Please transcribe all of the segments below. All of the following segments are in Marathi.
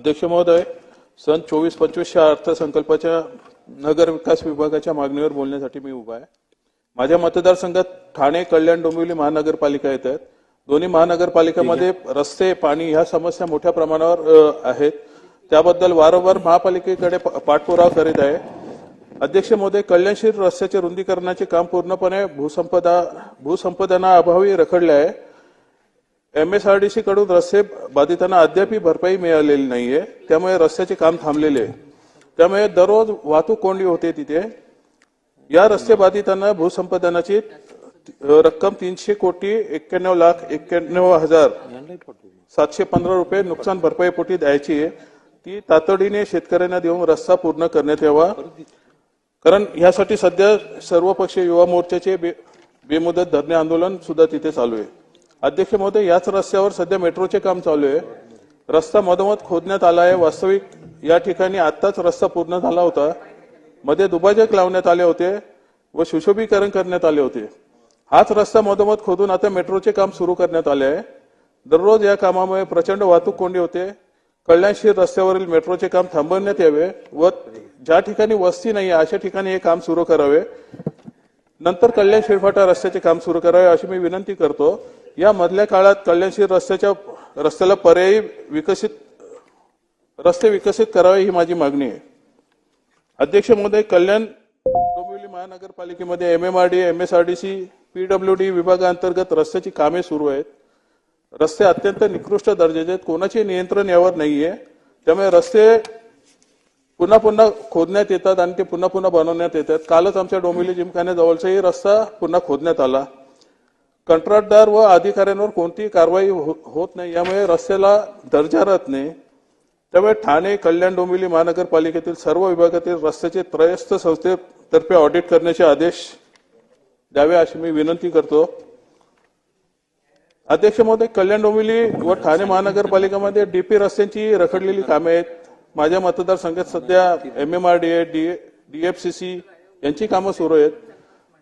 अध्यक्ष महोदय, सन 24-25 अर्थसंकल्पाच्या नगर विकास विभागाच्या मागणीवर बोलण्यासाठी मी उभा आहे। माझ्या मतदारसंघात ठाणे, कल्याण, डोंबिवली महानगरपालिका येतात। दोन्ही महानगरपालिकांमध्ये रस्ते, पाणी ह्या समस्या मोठ्या प्रमाणावर आहेत। त्याबद्दल वारंवार महापालिकेकडे पाठपुरावा करीत आहे। अध्यक्ष महोदय, कल्याणशीर रस्त्याचे रुंदीकरणाचे काम पूर्णपणे भूसंपादनाअभावी रखडले आहे। MSRDC कडून रस्ते बाधितांना अद्याप भरपाई मिळालेली नाहीये, त्यामुळे रस्त्याचे काम थांबलेले आहे। त्यामुळे दररोज वाहतूक कोंडी होते तिथे। या रस्ते बाधितांना भूसंपादनाची रक्कम 300,91,91,715 रुपये नुकसान भरपाई पोटी द्यायची आहे। ती तातडीने शेतकऱ्यांना देऊन रस्ता पूर्ण करण्यात यावा, कारण यासाठी सध्या सर्वपक्षीय युवा मोर्चाचे बेमुदत धरणे आंदोलन सुद्धा तिथे चालू आहे। अध्यक्ष महोदय, याच रस्त्यावर सध्या मेट्रोचे काम चालू आहे। रस्ता मधोमध खोदण्यात आला आहे। वास्तविक या ठिकाणी आताच रस्ता पूर्ण झाला होता, मध्ये दुभाजक लावण्यात आले होते व सुशोभीकरण करण्यात आले होते। हाच रस्ता मधोमध खोदून आता मेट्रोचे काम सुरू करण्यात आले आहे। दररोज या कामामुळे प्रचंड वाहतूक कोंडी होते। कल्याणशीर रस्त्यावरील मेट्रोचे काम थांबवण्यात यावे व ज्या ठिकाणी वस्ती नाही अशा ठिकाणी हे काम सुरू करावे। नंतर कल्याण शिरफाटा रस्त्याचे काम सुरू करावे अशी मी विनंती करतो। या मधल्या काळात कल्याणशीर रस्त्याला पर्यायी रस्ते विकसित करावे ही माझी मागणी आहे। अध्यक्ष महोदय, Kalyan Dombivli महानगरपालिकेमध्ये MMRD, MSRDC, PWD विभागांतर्गत रस्त्याची कामे सुरू आहेत। रस्ते अत्यंत निकृष्ट दर्जाचे आहेत, कोणाचे नियंत्रण यावर नाहीये। त्यामुळे रस्ते पुन्हा पुन्हा खोदण्यात येतात आणि ते पुन्हा पुन्हा बनवण्यात येतात। कालच आमच्या डोंबिवली जिमखान्याजवळचाही रस्ता पुन्हा खोदण्यात आला। कंत्राटदार व अधिकाऱ्यांवर कोणतीही कारवाई होत नाही, यामुळे रस्त्याला दर्जा राहत नाही। त्यामुळे ठाणे, कल्याण, डोंबिवली महानगरपालिकेतील सर्व विभागातील रस्त्याचे त्रयस्थ संस्थेतर्फे ऑडिट करण्याचे आदेश द्यावे अशी मी विनंती करतो। अध्यक्ष महोदय, कल्याण, डोंबिवली व ठाणे महानगरपालिकांमध्ये DP रस्त्यांची रखडलेली कामे आहेत। माझ्या मतदारसंघात सध्या MMRDA, DFCC यांची कामं सुरू आहेत।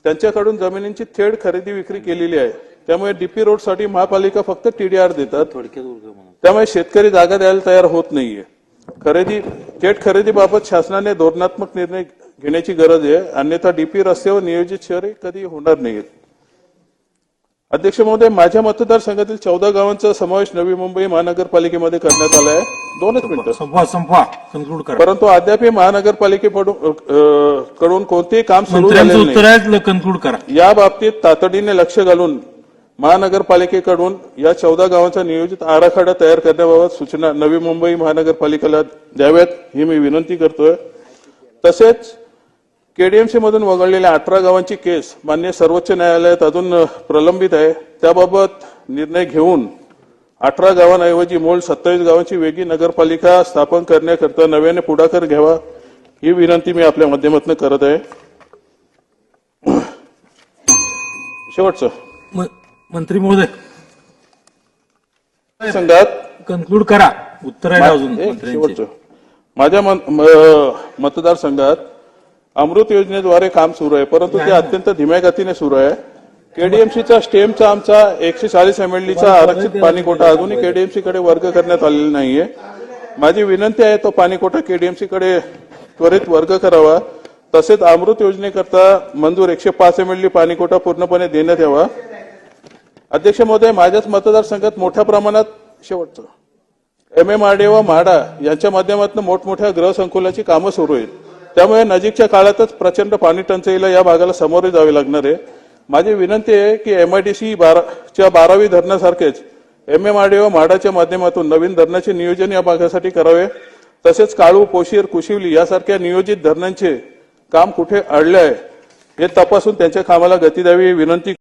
त्यांच्याकडून जमिनींची थेट खरेदी विक्री केलेली आहे। त्यामुळे DP रोडसाठी महापालिका फक्त TDR देतात। त्यामुळे शेतकरी जागा द्यायला तयार होत नाहीये। थेट खरेदीबाबत शासनाने धोरणात्मक निर्णय घेण्याची गरज आहे, अन्यथा DP रस्त्यावर नियोजित शहरे कधी होणार नाहीत। अध्यक्ष महोदय, माझ्या मतदारसंघातील 14 गावांचा समावेश नवी मुंबई महानगरपालिकेमध्ये करण्यात आला आहे। 2 मिनिटं परंतु अद्याप महानगरपालिकेकडून कोणतेही काम सुरू झालेले नाही। या बाबतीत तातडीने लक्ष घालून महानगरपालिकेकडून या 14 गावांचा नियोजित आराखडा तयार करण्याबाबत सूचना नवी मुंबई महानगरपालिकेला द्याव्यात ही मी विनंती करतोय। तसेच KDMC मधून वगळलेल्या 18 गावांची केस मान्य सर्वोच्च न्यायालयात अजून प्रलंबित आहे। त्याबाबत निर्णय घेऊन 18 गावांऐवजी मूळ 27 गावांची वेगळी नगरपालिका स्थापन करण्याकरता नव्याने पुढाकार घ्यावा ही विनंती मी आपल्या माध्यमातून करत आहे। शेवटचं मंत्री महोदय, संघात कन्क्लूड करा। उत्तर आहे अजून शेवटचं। माझ्या मतदारसंघात अमृत योजनेद्वारे काम सुरू आहे, परंतु ते अत्यंत धीम्या गतीने सुरू आहे। KDMCचा स्टेमचा आमचा 140 MLDचा आरक्षित पाणीकोटा अजूनही KDMC कडे वर्ग करण्यात आलेला नाहीये। माझी विनंती आहे तो पाणीकोटा KDMC कडे त्वरित वर्ग करावा। तसेच अमृत योजनेकरता मंजूर 105 MLD पाणीकोटा पूर्णपणे देण्यात यावा। अध्यक्ष महोदय, माझ्याच मतदारसंघात मोठ्या प्रमाणात शेवटचं MMRDA व म्हाडा यांच्या माध्यमातून मोठमोठ्या गृहसंकुलाची कामं सुरू आहेत। त्यामुळे नजीकच्या काळातच प्रचंड पाणी टंचाईला या भागाला सामोरे जावे लागणार आहे। माझी विनंती आहे की MIDC च्या 12वी धरणासारखेच MMRDA व म्हाडाच्या माध्यमातून नवीन धरणाचे नियोजन या भागासाठी करावे। तसेच काळू, पोशीर, कुशिवली यासारख्या नियोजित धरणांचे काम कुठे अडले आहे हे तपासून त्यांच्या कामाला गती द्यावी ही विनंती